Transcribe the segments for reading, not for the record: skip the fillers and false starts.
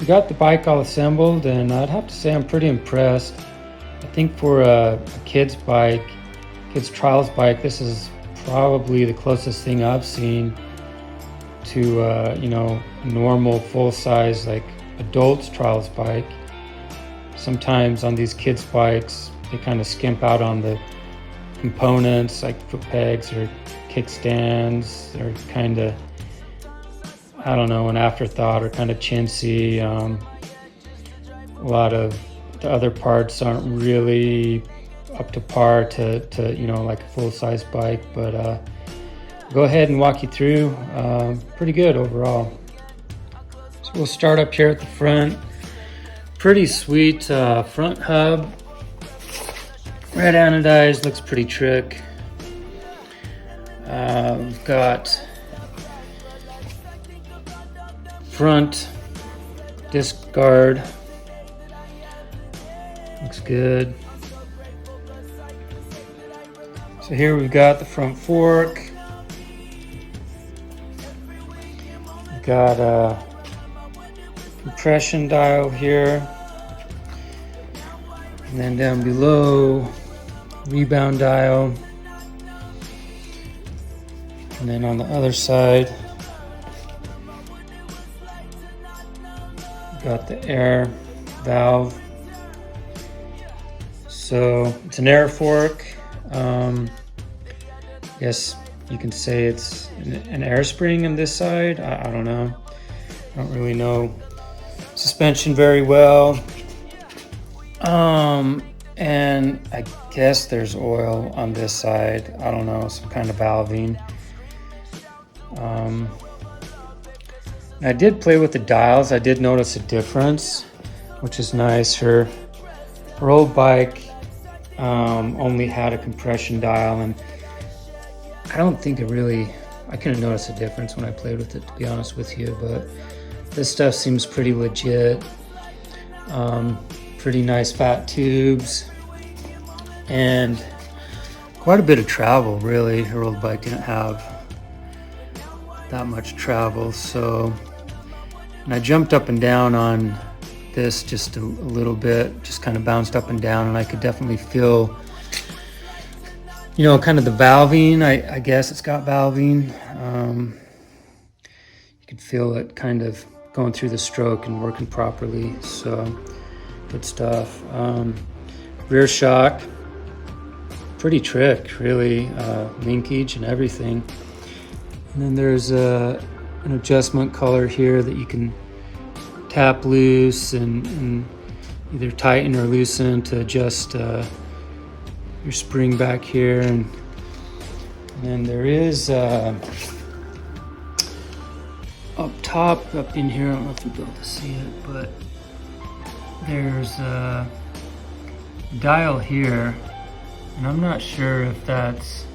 We got the bike all assembled, and I'd have to say I'm pretty impressed. I think for a kid's bike, kid's trials bike, this is probably the closest thing I've seen to normal full-size like adults trials bike. Sometimes on these kids bikes they kind of skimp out on the components like foot pegs or kickstands. They're kind of, I don't know, an afterthought or kind of chintzy. A lot of the other parts aren't really up to par to like a full-size bike, but go ahead and walk you through. Pretty good overall. So we'll start up here at the front. Pretty sweet front hub, red anodized, looks pretty trick. We've got front disc guard, looks good. So here we've got the front fork. We've got a compression dial here, and then down below, rebound dial, and then on the other side we've got the air valve. So it's an air fork. Yes, you can say it's an air spring on this side. I don't know. I don't really know suspension very well. And I guess there's oil on this side. I don't know, some kind of valving. I did play with the dials. I did notice a difference, which is nice. Her old bike only had a compression dial, and I don't think I couldn't notice a difference when I played with it, to be honest with you, but this stuff seems pretty legit. Pretty nice fat tubes and quite a bit of travel, really. Her old bike didn't have that much travel, and I jumped up and down on this just a little bit, just kind of bounced up and down, and I could definitely feel kind of the valving. I guess it's got valving. You could feel it kind of going through the stroke and working properly, so good stuff. Rear shock, pretty trick, really. Linkage and everything. And then there's an adjustment color here that you can tap loose and either tighten or loosen to adjust your spring back here. And then there is up top, up in here, I don't know if you'll be able to see it, but there's a dial here, and I'm not sure if that's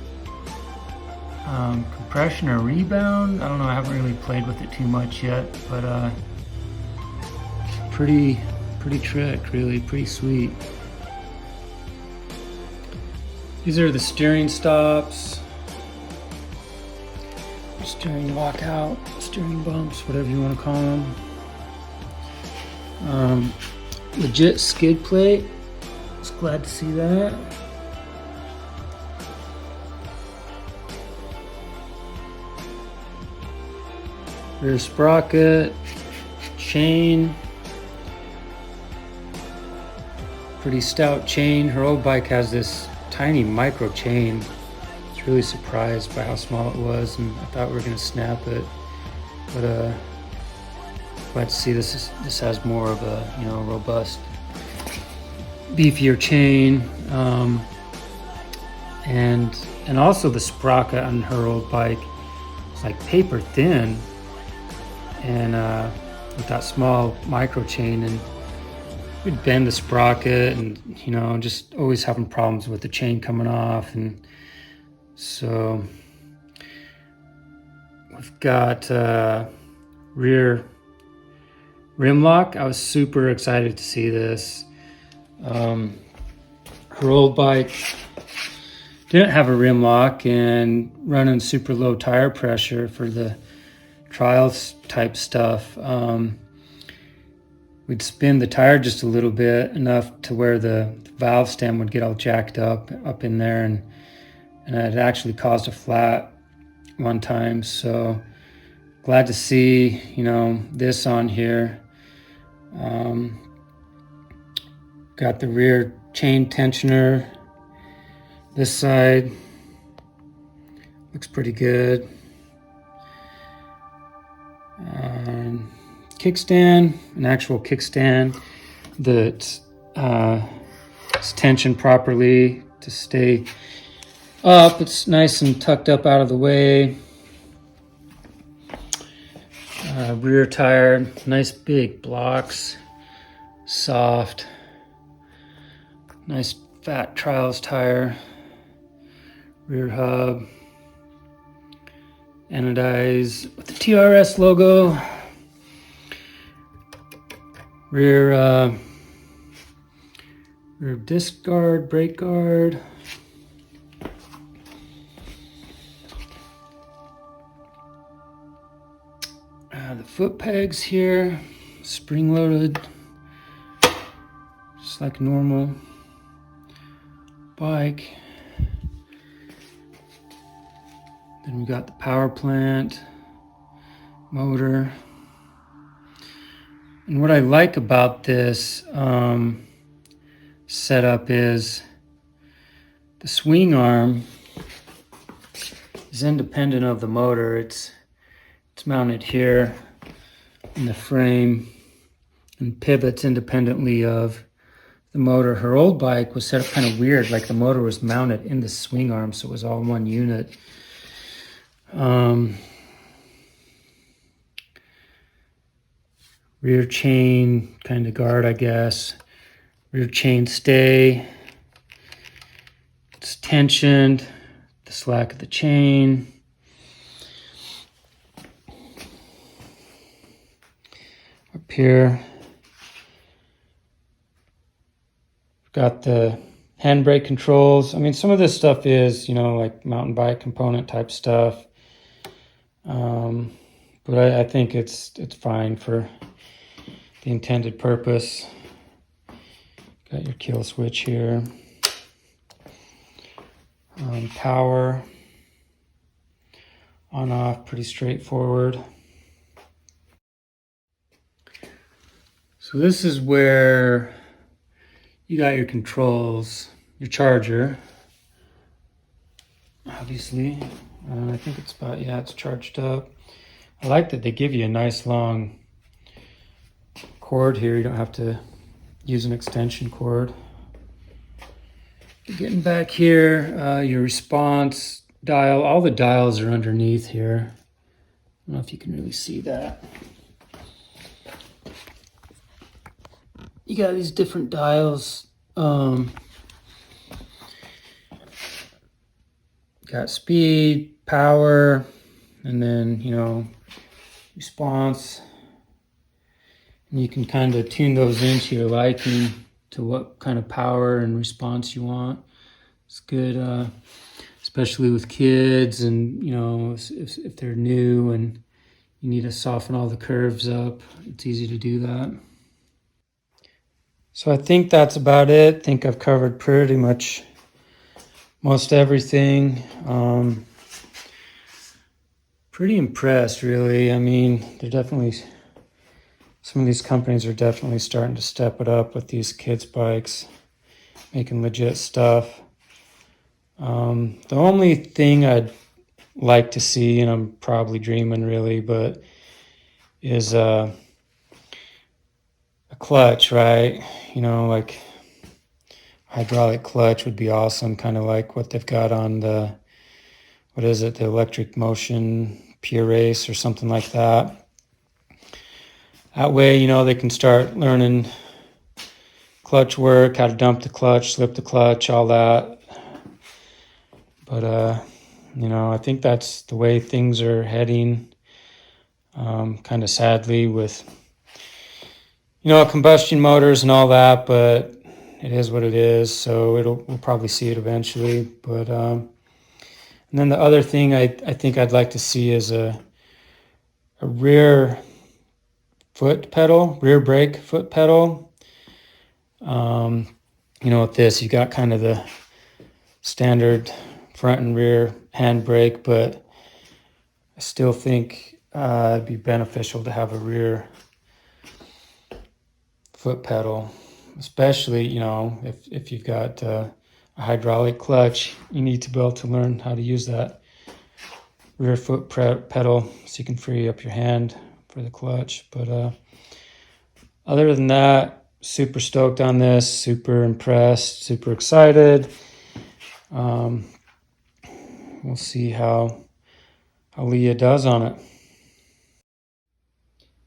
compression or rebound. I don't know, I haven't really played with it too much yet, but pretty trick, really, pretty sweet. These are the steering stops, steering lockout, steering bumps, whatever you want to call them. Legit skid plate. Just glad to see that. Rear sprocket, chain. Pretty stout chain. Her old bike has this tiny micro chain. I was really surprised by how small it was, and I thought we were gonna snap it. But glad to see this has more of a robust, beefier chain, and also the sprocket on her old bike is like paper thin, and with that small micro chain, and we'd bend the sprocket, and just always having problems with the chain coming off. And so we've got rear rim lock. I was super excited to see this. Her old bike didn't have a rim lock, and running super low tire pressure for the trials type stuff, we'd spin the tire just a little bit, enough to where the valve stem would get all jacked up in there, and it actually caused a flat one time. So glad to see, this on here. Got the rear chain tensioner. This side looks pretty good. Kickstand, an actual kickstand that is tensioned properly to stay up. It's nice and tucked up out of the way. Rear tire, nice big blocks, soft, nice fat trials tire. Rear hub, anodized with the TRS logo. Rear disc guard, brake guard. The foot pegs here, spring loaded, just like a normal bike. Then we got the power plant, motor. And what I like about this setup is the swing arm is independent of the motor. It's mounted here in the frame and pivots independently of the motor. Her old bike was set up kind of weird, like the motor was mounted in the swing arm, so it was all one unit. Rear chain kind of guard, I guess. Rear chain stay. It's tensioned, the slack of the chain. Up here, we've got the handbrake controls. I mean, some of this stuff is, like mountain bike component type stuff. But I think it's fine for the intended purpose. Got your kill switch here. Power on off, pretty straightforward. So this is where you got your controls, your charger, obviously. I think it's it's charged up. I like that they give you a nice long cord here. You don't have to use an extension cord. Getting back here, your response dial. All the dials are underneath here. I don't know if you can really see that. You got these different dials. Got speed, power, and then, response. And you can kind of tune those into your liking to what kind of power and response you want. It's good, especially with kids and, if they're new and you need to soften all the curves up, it's easy to do that. So I think that's about it. I think I've covered pretty much most everything. Pretty impressed, really. I mean, some of these companies are definitely starting to step it up with these kids' bikes, making legit stuff. The only thing I'd like to see, and I'm probably dreaming really, but is a clutch, right? Like hydraulic clutch would be awesome, kind of like what they've got on the electric motion Pure Race or something like that. That way, they can start learning clutch work, how to dump the clutch, slip the clutch, all that. But, I think that's the way things are heading, kind of sadly with, combustion motors and all that, but it is what it is. So we'll probably see it eventually. But, and then the other thing I think I'd like to see is a rear foot pedal, rear brake foot pedal. You know, with this, you got kind of the standard front and rear handbrake, but I still think it'd be beneficial to have a rear foot pedal, especially, you know, if you've got a hydraulic clutch, you need to be able to learn how to use that rear foot pedal so you can free up your hand for the clutch. But other than that, super stoked on this, super impressed, super excited. We'll see how Leah does on it.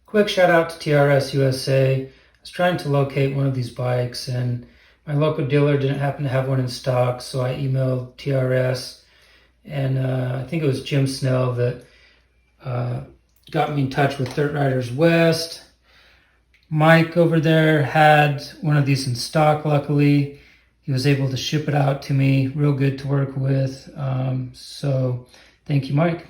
Quick shout out to TRS USA. I was trying to locate one of these bikes and my local dealer didn't happen to have one in stock, so I emailed TRS, and I think it was Jim Snell that got me in touch with Dirt Riders West. Mike over there had one of these in stock, luckily. He was able to ship it out to me. Real good to work with. So thank you, Mike.